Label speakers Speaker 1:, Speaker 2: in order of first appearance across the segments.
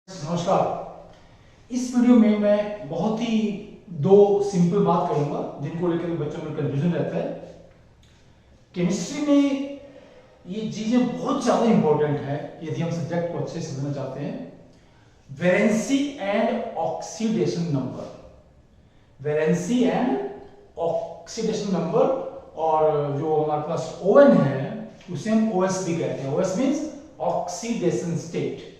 Speaker 1: नमस्कार। इस वीडियो में मैं बहुत ही दो सिंपल बात करूंगा जिनको लेकर बच्चों में कंफ्यूजन रहता है। केमिस्ट्री में ये चीजें बहुत ज्यादा इंपॉर्टेंट है यदि हम सब्जेक्ट को अच्छे से समझना चाहते हैं। Valency and oxidation number, valency and oxidation number, और जो हमारे पास ON है उसे हम OS भी कहते हैं। OS means oxidation state.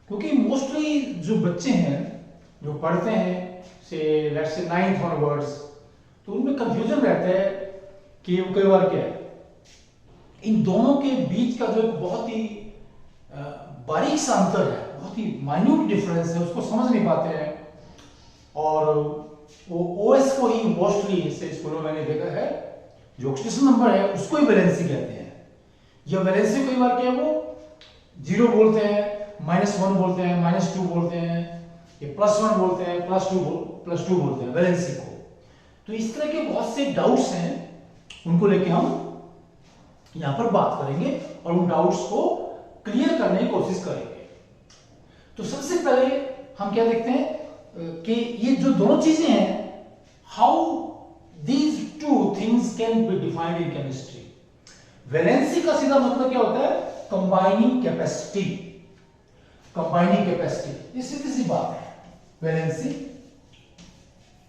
Speaker 1: क्योंकि मोस्टली जो बच्चे हैं जो पढ़ते हैं से लेट्स से 9th ऑनवर्ड्स, तो उनमें कंफ्यूजन रहता है कि कई बार क्या है, इन दोनों के बीच का जो बहुत ही बारीक सा अंतर है, बहुत ही माइन्यूट डिफरेंस है, उसको समझ नहीं पाते हैं। और वो OS को ही मोस्टली से स्कूलों में मैंने देखा है, जो ऑक्सीडेशन नंबर है उसको ही वैलेंसी कहते हैं। यह वैलेंसी कई बार क्या है वो 0 बोलते हैं, -1 बोलते हैं, -2 बोलते हैं, ये +1 बोलते हैं, +2 बोलते हैं वैलेंसी को। तो इस तरह के बहुत से डाउट्स हैं, उनको लेके हम यहां पर बात करेंगे और उन डाउट्स को क्लियर करने की कोशिश करेंगे। तो सबसे पहले हम क्या देखते हैं कि ये जो दोनों चीजें हैं, how these two things can be defined in chemistry. Valency का सीधा मतलब क्या होता है, कंबाइनिंग कैपेसिटी। कंबाइनिंग कैपेसिटी, ये सीधी सी बात है वैलेंसी,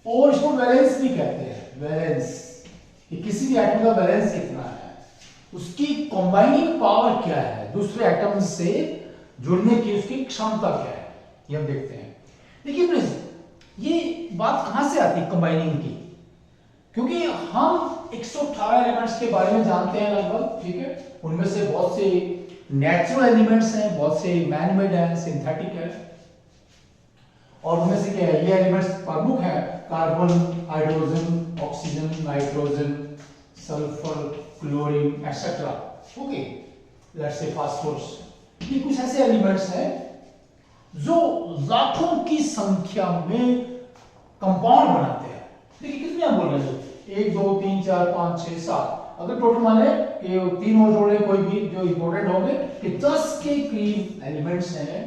Speaker 1: और इसको वैलेंस भी कहते हैं। वैलेंस, कि किसी भी एटम का वैलेंस कितना है, उसकी कंबाइनिंग पावर क्या है, दूसरे एटम से जुड़ने की उसकी क्षमता क्या है, ये हम देखते हैं। देखिए प्लीज, ये बात कहां से आती है कंबाइनिंग की, क्योंकि हम 118 एलिमेंट्स के बारे में जानते हैं लगभग, ठीक है। उनमें से बहुत से नेचुरल एलिमेंट्स हैं, बहुत से मैन मेड हैं, सिंथेटिक है, और उनमें से क्या है, ये एलिमेंट्स प्रमुख हैं, carbon, hydrogen, oxygen, nitrogen, sulphur, chlorine etcetera. Okay, let's say phosphorus. ये कुछ ऐसे एलिमेंट्स हैं जो लाखों की संख्या में कंपाउंड बनाते हैं। देखिए कितने हम बोल रहे हैं, 1 2 3 4 5 6 7, अगर टोटल माने कि 3 और जोड़े कोई भी जो इंपॉर्टेंट होंगे, कि 10 के करीब एलिमेंट्स हैं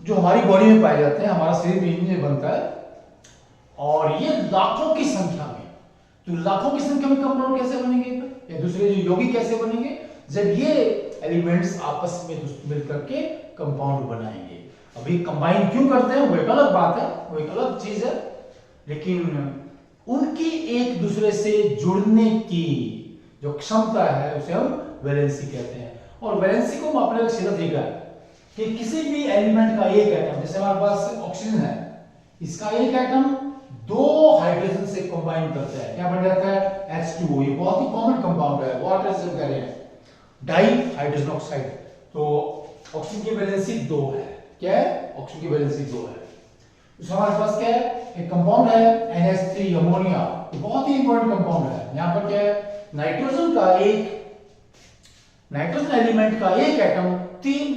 Speaker 1: जो हमारी बॉडी में पाए जाते हैं, हमारा शरीर भी इनसे बनता है, और ये लाखों की संख्या में। तो लाखों की संख्या में कंपाउंड कैसे बनेंगे, या दूसरे जो यौगिक कैसे बनेंगे, जब ये एलिमेंट्स आपस में मिलकर के कंपाउंड बनाएंगे। अभी कंबाइन क्यों करते हैं वो एक अलग बात है, वो एक अलग चीज है, लेकिन उनकी एक दूसरे से जुड़ने की जो क्षमता है उसे हम वैलेंसी कहते हैं। और वैलेंसी को हम अपने सीधा तरीका है कि किसी भी एलिमेंट का एक एटम, जैसे हमारे पास ऑक्सीजन है, इसका एक एटम 2 हाइड्रोजन से कंबाइन करता है, क्या बन जाता है H2O। ये बहुत ही कॉमन कंपाउंड है, वाटर से कह रहे हैं, डाई हाइड्रोजन ऑक्साइड। तो ऑक्सीजन की वैलेंसी 2 है, क्या है, ऑक्सीजन की वैलेंसी 2 है। तो हमारे पास क्या है, एक कंपाउंड है NH3 अमोनिया, तो बहुत ही इंपॉर्टेंट कंपाउंड है। यहां पर क्या है, नाइट्रोजन एलिमेंट का एक एटम 3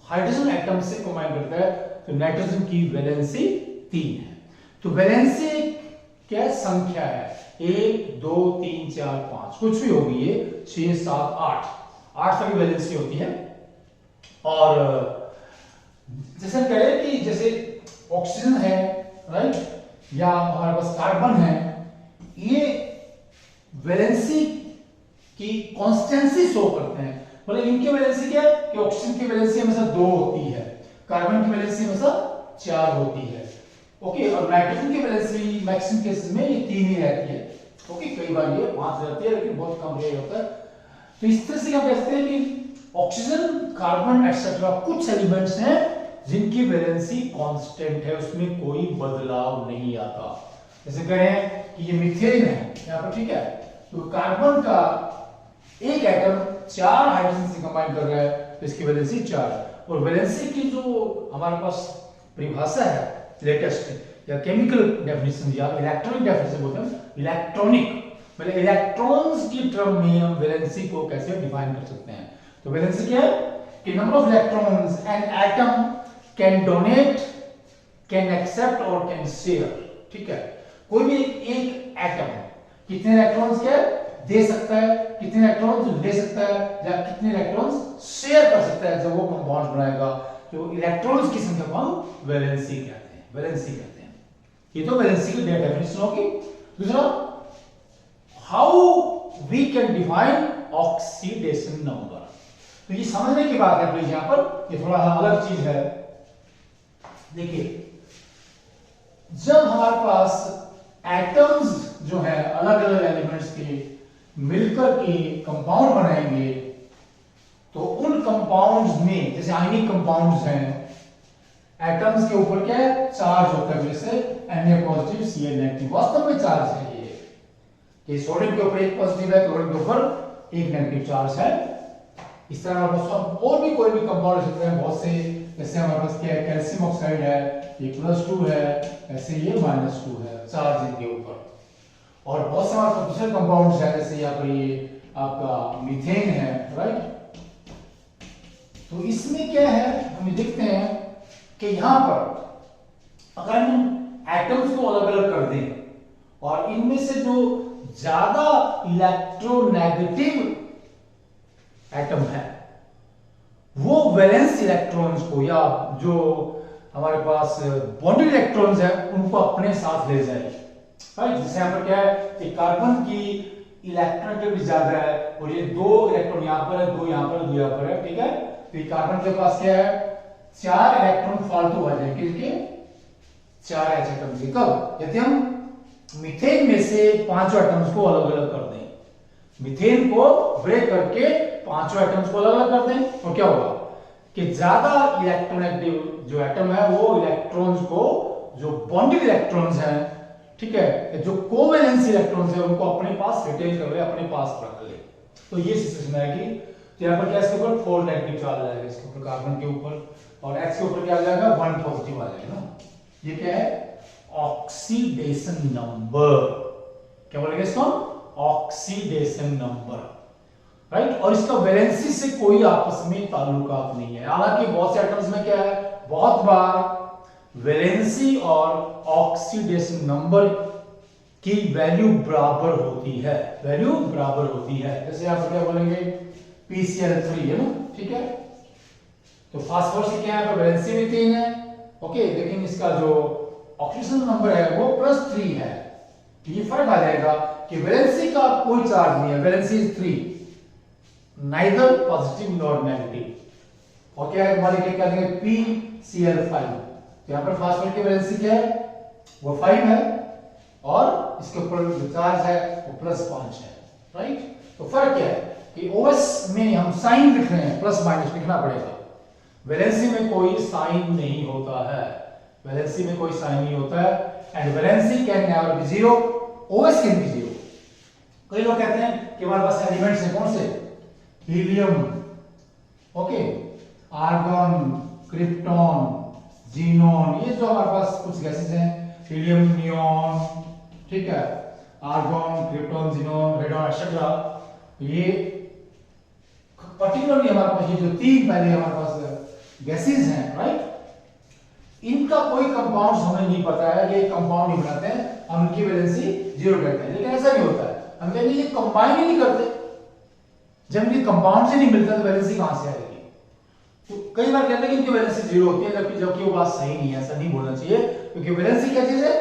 Speaker 1: हाइड्रोजन एटम से कंबाइन करता है, तो नाइट्रोजन की वैलेंसी 3 है। तो वैलेंसी क्या संख्या है, 1 2 3 4 5, कुछ भी होगी, ये 6 7 8 तक वैलेंसी होती है। और जैसे कह रहे कि जैसे ऑक्सीजन है, राइट, या हमारे पास कार्बन है, ये वैलेंसी की कांस्टेंसी शो करते हैं। मतलब इनकी वैलेंसी क्या है कि ऑक्सीजन की वैलेंसी हमेशा 2 होती है, कार्बन की वैलेंसी हमेशा 4 होती है। ओके, और नाइट्रोजन की वैलेंसी मैक्सिमम केसेस में ये 3 ही रहती है। ओके, कई बार ये 5 रहती है, लेकिन बहुत कम रेयर होता है। तो इस तरह से क्या कहते हैं कि ऑक्सीजन, कार्बन एक्सेट्रा कुछ एलिमेंट्स हैं जिनकी वैलेंसी कांस्टेंट है, उसमें कोई बदलाव नहीं आता। जैसे कहें कि ये मीथेन है यहां पर, ठीक है, तो कार्बन का एक एटम 4 हाइड्रोजन से कंबाइन कर रहा है, तो इसकी वैलेंसी 4। और वैलेंसी की जो हमारे पास परिभाषा है लेटेस्ट, या केमिकल डेफिनेशन या इलेक्ट्रॉनिक डेफिनेशन बोलते हैं, इलेक्ट्रॉनिक मतलब इलेक्ट्रॉन्स की टर्म में हम वैलेंसी को कैसे डिफाइन कर सकते हैं। तो वैलेंसी क्या है कि number of electrons an atom can donate, can accept और कैन शेयर। ठीक है, कोई भी एक एटम कितने इलेक्ट्रॉन्स क्या दे सकता है, कितने इलेक्ट्रॉन्स ले सकता है, या कितने इलेक्ट्रॉन्स शेयर कर सकता है जब वो कंपाउंड बनाएगा। तो इलेक्ट्रॉन्स की संख्या को हम वैलेंसी कहते हैं, वैलेंसी कहते हैं। ये तो वैलेंसी की डेफिनेशन होगी। दूसरा, how we can define oxidation number. तो ये समझने की बात है प्लीज, यहां पर ये थोड़ा अलग चीज है। देखिए, जब हमारे पास एटम्स जो है अलग अलग एलिमेंट्स के मिलकर के कंपाउंड बनाएंगे, तो उन कंपाउंड्स में, जैसे आयनिक कंपाउंड्स हैं, एटम्स के ऊपर क्या है, चार्ज होता है, जैसे Na पॉजिटिव Cl नेगेटिव, वास्तव में चार्ज है ये, कि सोडियम के ऊपर एक पॉजिटिव है, क्लोरीन के ऊपर एक नेगेटिव चार्ज है। इस तरह हमारे पास और भी कोई भी कंपाउंड हो सकते हैं बहुत से, जैसे हमारे पास क्या है, कैल्शियम ऑक्साइड है, ये +2 है, ऐसे ये -2 है चार्ज इनके ऊपर। और बहुत से हमारे पास दूसरे कंपाउंड्स हैं, जैसे यहाँ पर ये आपका मीथेन है, राइट। तो इसमें क्या है, हम देखते हैं कि यहां पर अगर हम एटम्स को अलग अलग कर दें और इनमें से जो ज्यादा इलेक्ट्रोनेगेटिव एटम है वो वैलेंस इलेक्ट्रॉन्स को, या जो हमारे पास बॉन्डेड इलेक्ट्रॉन्स है उनको अपने साथ ले जाएगी, राइट। जैसे यहां पर क्या है कि कार्बन की इलेक्ट्रोनेगेटिविटी ज्यादा है और ये 2 इलेक्ट्रॉन यहां पर है, 2 यहां पर, 2 यहां पर है, ठीक है। तो ये कार्बन के पास क्या है, 4 इलेक्ट्रॉन फालतू आ जाएंगे, किसके, 4 एटम्स के। कब, यदि हम मीथेन में से 5 एटम्स को अलग अलग कर दें, मीथेन को ब्रेक करके 5 एटम्स को अलग अलग कर दें, तो क्या होगा कि ज्यादा इलेक्ट्रोनेगेटिव जो एटम है वो इलेक्ट्रॉन्स को, जो बॉन्डेड इलेक्ट्रॉन्स हैं, ठीक है, जो कोवैलेंस इलेक्ट्रॉन्स है उनको अपने पास रिटेन कर ले, अपने पास रख ले। तो ये सिचुएशन आएगी। तो यहाँ पर क्या, इसके ऊपर 4 नेगेटिव चार्ज आ जाएगा, इसके ऊपर कार्बन के ऊपर, और X के ऊपर क्या आ जाएगा, 1 पॉजिटिव आ जाएगा ना। ये क्या है, ऑक्सीडेशन नंबर, क्या बोलेंगे इसको, ऑक्सीडेशन नंबर, राइट। और इसका वैलेंसी से कोई आपस में ताल्लुकात नहीं है। हालांकि बहुत से एटम्स में क्या है, बहुत बार वैलेंसी और ऑक्सीडेशन नंबर की वैल्यू बराबर होती है, वैल्यू बराबर होती है। जैसे आप क्या बोलेंगे, PCl3 है ना, ठीक है। तो फास्फोरस की क्या है, वैलेंसी भी 3 है, ओके, लेकिन इसका जो ऑक्सीडेशन नंबर है वो +3 है। ये फर्क आ जाएगा कि वैलेंसी का कोई चार्ज नहीं है, valency is 3, neither positive nor negative. और क्या है, हमारे क्या देंगे, PCl5। तो यहां पर फास्फोरस की वैलेंसी क्या है, वो 5 है, और इसके ऊपर जो चार्ज है वो +5 है, राइट। तो फर्क क्या है कि OS में हम साइन लिख रहे हैं, +- लिखना पड़ेगा, वैलेंसी में कोई साइन नहीं होता है, वैलेंसी में कोई साइन नहीं होता है। And valency can never be 0, OS can be 0। कई लोग कहते हैं कि हमारे पास एलिमेंट्स हैं, कौन से, helium, okay, argon, krypton, xenon, ये जो हमारे पास कुछ गैसेस हैं, हीलियम, नियॉन, ठीक है, argon, krypton, xenon, radon etcetera, ये पर्टिकुलरली हमारे पास ये जो 3 पहले हमारे पास गैसेस हैं, राइट, इनका कोई कंपाउंड्स हमें नहीं पता है, ये कंपाउंड नहीं बनाते हैं, हम इनकी वैलेंसी 0 कहते हैं। लेकिन ऐसा नहीं होता है, हम कहते हैं ये कंबाइन ही नहीं करते, जब ये कंपाउंड से नहीं मिलता तो वैलेंसी कहां से आएगी। तो कई बार कहते हैं कि इनकी वैलेंसी 0 होती है, जबकि वो बात सही नहीं है, ऐसा नहीं बोलना चाहिए। क्योंकि वैलेंसी क्या चीज है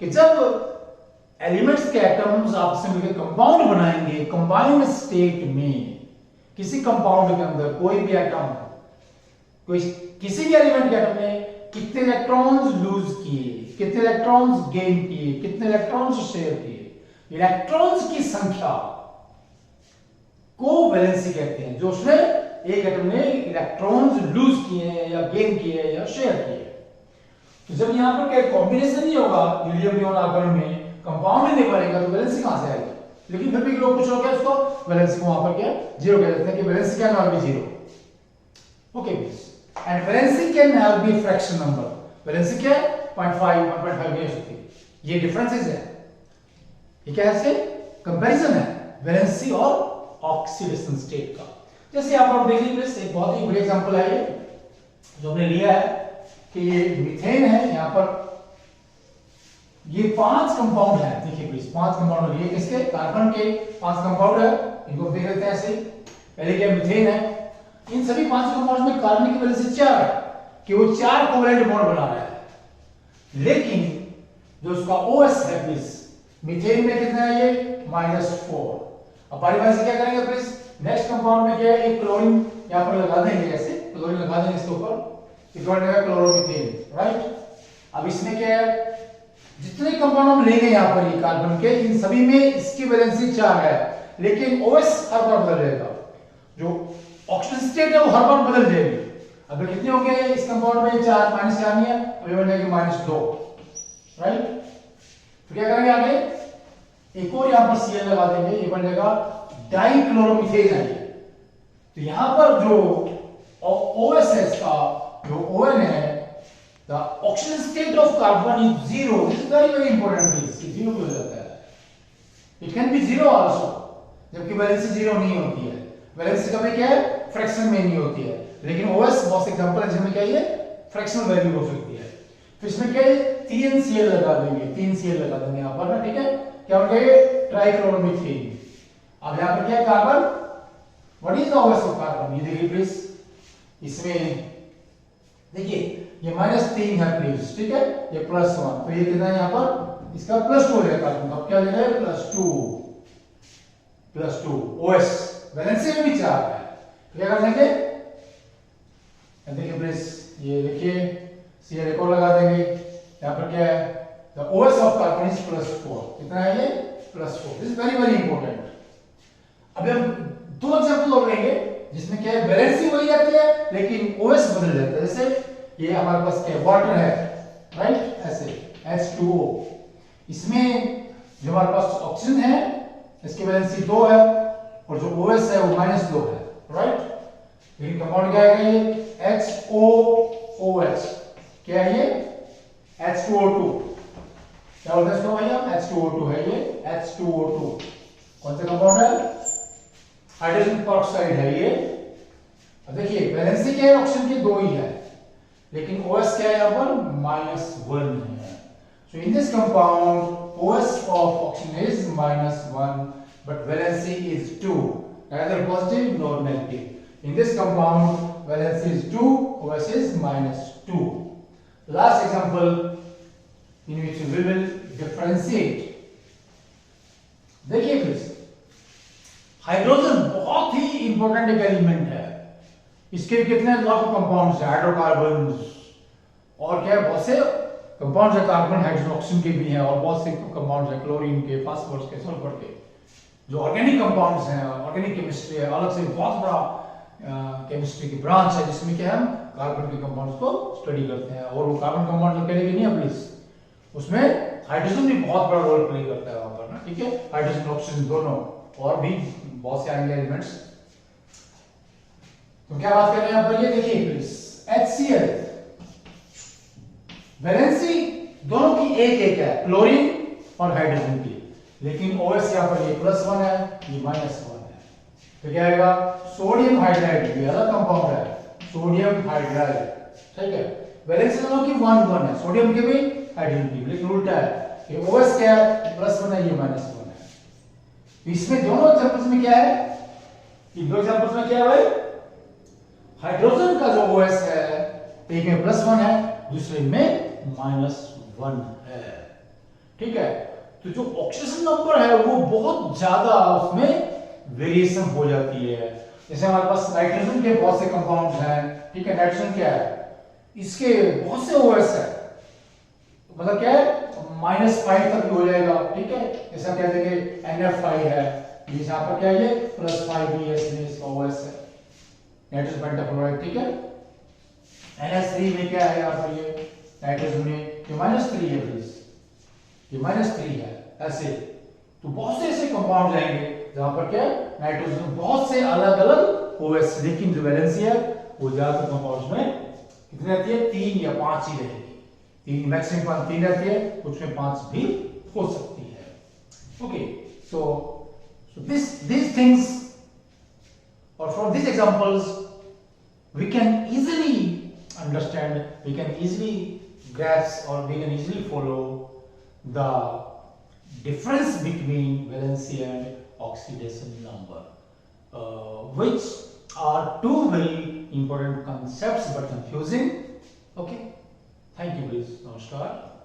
Speaker 1: कि जब एलिमेंट्स के एटम्स आपस में मिलकर कंपाउंड बनाएंगे, कंबाइंड स्टेट में, किसी कंपाउंड के अंदर कोई भी एटम, कोई किसी भी एलिमेंट के एटम में कितने इलेक्ट्रॉन्स लूज किए, कितने इलेक्ट्रॉन्स गेन किए, कितने इलेक्ट्रॉन्स शेयर किए, इलेक्ट्रॉन्स की संख्या को वैलेंसी कहते हैं, जो उसने एक एटम ने इलेक्ट्रॉन्स लूज किए या गेन किए या शेयर किए। तो जब यहां पर क्या कॉम्बिनेशन नहीं होगा हीलियम नियॉन आर्गन में, कंपाउंड नहीं बनेगा, तो वैलेंसी कहां से आएगी। लेकिन फिर भी लोग कुछ लोग क्या उसको वैलेंसी को वहां पर क्या 0 कह देते हैं कि वैलेंसी क्या not be 0, okay. And valency can never be fraction number, valency क्या है 0.5 1.5 नहीं हो सकती, ये डिफरेंसेस है, ये क्या है, कंपैरिजन है वैलेंसी और ऑक्सीडेशन स्टेट का। जैसे आप देख लीजिए, एक बहुत ही बड़ी एग्जांपल है ये जो हमने लिया है कि ये मीथेन है, यहां पर ये 5 कंपाउंड है, देखिए प्लीज 5 कंपाउंड लिए, किसके, कार्बन के 5 कंपाउंड है, इनको देख लेते हैं ऐसे। पहले क्या मीथेन है, इन सभी 5 कंपाउंड में कार्बन की वैलेंसी 4 है, कि वो 4 कोवेलेंट बॉन्ड बना रहा है, लेकिन जो उसका OS है प्लीज, मीथेन में कितना है ये -4। अब बारी बारी से क्या करेंगे प्लीज, नेक्स्ट कंपाउंड में क्या है, एक क्लोरीन यहां पर लगा देंगे, ऐसे क्लोरीन लगा देंगे इसके ऊपर, इट बनेगा क्लोरोमीथेन, राइट। अब इसमें क्या है, जितने कंपाउंड हम लेंगे यहां पर ये कार्बन के, इन सभी में इसकी वैलेंसी 4 है, लेकिन OS हर बार बदल जाएगा, जो ऑक्सीजन स्टेट है वो हर बार बदल जाएगी। अब कितने हो गए इस कंपाउंड में, 4 -4 नहीं है, तो ये बन जाएगी -2, राइट। तो क्या करेंगे आगे, एक और यहां पर Cl लगा देंगे, ये बन जाएगा डाइक्लोरोमीथेन है। तो यहां पर जो OS है इसका, जो ON है, the oxygen state of carbon is 0. This is very important please, कि 0 हो जाता है, it can be 0 also, जबकि वैलेंसी 0 नहीं होती है, वैलेंसी कभी क्या है फ्रैक्शन में नहीं होती है, लेकिन OS बहुत से एग्जांपल है जिसमें क्या है फ्रैक्शनल वैल्यू हो सकती है। तो इसमें क्या है 3 Cl लगा देंगे, 3 Cl लगा देंगे यहां पर ना, ठीक है, क्या बन गया ये ट्राइक्लोरोमीथेन। अब यहां पर क्या है carbon, what is the OS of carbon, ये देखिए प्लीज, इसमें देखिए ये -3 है प्लीज, ठीक है, ये +1, तो ये कितना है यहां पर, इसका +2 हो जाएगा, अब क्या हो जाएगा +2 OS, वैलेंसी में भी 4 है, क्या कर देंगे, देखिए प्लीज, ये देखिए Cl एक और लगा देंगे, यहां पर क्या है, the OS of carbon is +4, कितना है ये +4, दिस इज वेरी इंपॉर्टेंट। अब हम 2 एग्जांपल और लेंगे जिसमें क्या है वैलेंसी वही रहती है लेकिन OS बदल जाता है, जैसे ये हमारे पास क्या वाटर है, राइट, ऐसे H2O, इसमें जो हमारे पास ऑक्सीजन है इसकी वैलेंसी 2 है और जो OS है वो -2 है, राइट। लेकिन कंपाउंड क्या है ये HOOH, क्या है ये H2O2, क्या बोलते हैं इसको भैया, H2O2 है ये, H2O2 कौन सा कंपाउंड है, हाइड्रोजन पेरोक्साइड है ये। अब देखिए वैलेंसी क्या है ऑक्सीजन की 2 ही है, लेकिन OS क्या है यहां पर -1 है। So in this compound OS of oxygen is -1 but valency is 2, neither positive nor negative. In this compound valency is 2, OS is -2. Last example in which we will differentiate, देखिए please, hydrogen बहुत ही important एक element है, इसके कितने lot of compounds हैं, hydrocarbons और क्या बहुत से कंपाउंड्स है, कार्बन हाइड्रोजन ऑक्सीजन के भी हैं और बहुत से कंपाउंड्स हैं, क्लोरीन के, फास्फोरस के, सल्फर के, जो ऑर्गेनिक कंपाउंड्स हैं, ऑर्गेनिक केमिस्ट्री है, अलग से बहुत बड़ा केमिस्ट्री की ब्रांच है जिसमें क्या हम कार्बन के कंपाउंड्स को स्टडी करते हैं, और वो कार्बन कंपाउंड अकेले के नहीं है प्लीज, उसमें हाइड्रोजन भी बहुत बड़ा रोल प्ले करता है वहां पर ना, ठीक है, हाइड्रोजन ऑक्सीजन दोनों, और भी बहुत से आएंगे एलिमेंट्स। तो क्या बात कर रहे हैं यहां पर, ये देखिए प्लीज HCl, वैलेंसी दोनों की एक है, क्लोरीन और हाइड्रोजन की, लेकिन OS यहां पर ये +1 है, ये -1 है, तो क्या आएगा सोडियम हाइड्राइड, ये अलग कंपाउंड है, सोडियम हाइड्राइड, ठीक है, वैलेंसी दोनों की 1 है, सोडियम की भी हाइड्रोजन की, लेकिन उल्टा है, ये OS क्या है +1 है, ये -1 है। इसमें दोनों एग्जांपल्स में क्या है, इन दो एग्जांपल्स में क्या है भाई, हाइड्रोजन का जो OS है एक में +1 है, दूसरे में -1 है, ठीक है। तो जो ऑक्सीजन नंबर है वो बहुत ज्यादा उसमें वेरिएशन हो जाती है, जैसे हमारे पास नाइट्रोजन के बहुत से कंपाउंड्स हैं, ठीक है, नाइट्रोजन क्या है, इसके बहुत से OS है, मतलब क्या है -5 तक भी हो जाएगा, ठीक है, जैसा कह देंगे NF5 है, ये यहां पर क्या है ये +5 में इसका OS है, नाइट्रोजन पेंटाक्लोराइड, ठीक है। NH3 में क्या है यहां पर ये नाइट्रोजन में ये -3 है प्लीज, ये -3 है, ऐसे तो बहुत से ऐसे कंपाउंड आएंगे जहां पर क्या नाइट्रोजन बहुत से अलग-अलग OS, लेकिन जो वैलेंसी है वो ज्यादातर कंपाउंड्स में कितनी रहती है, 3 या 5 ही रहेगी, 3 मैक्सिमम 3 रहती है, कुछ में 5 भी हो सकती है। Okay, so these things, or from these examples we can easily understand, we can easily grasp, or we can easily follow the difference between valency and oxidation number, which are two very important concepts but confusing. Okay, thank you please, नमस्कार।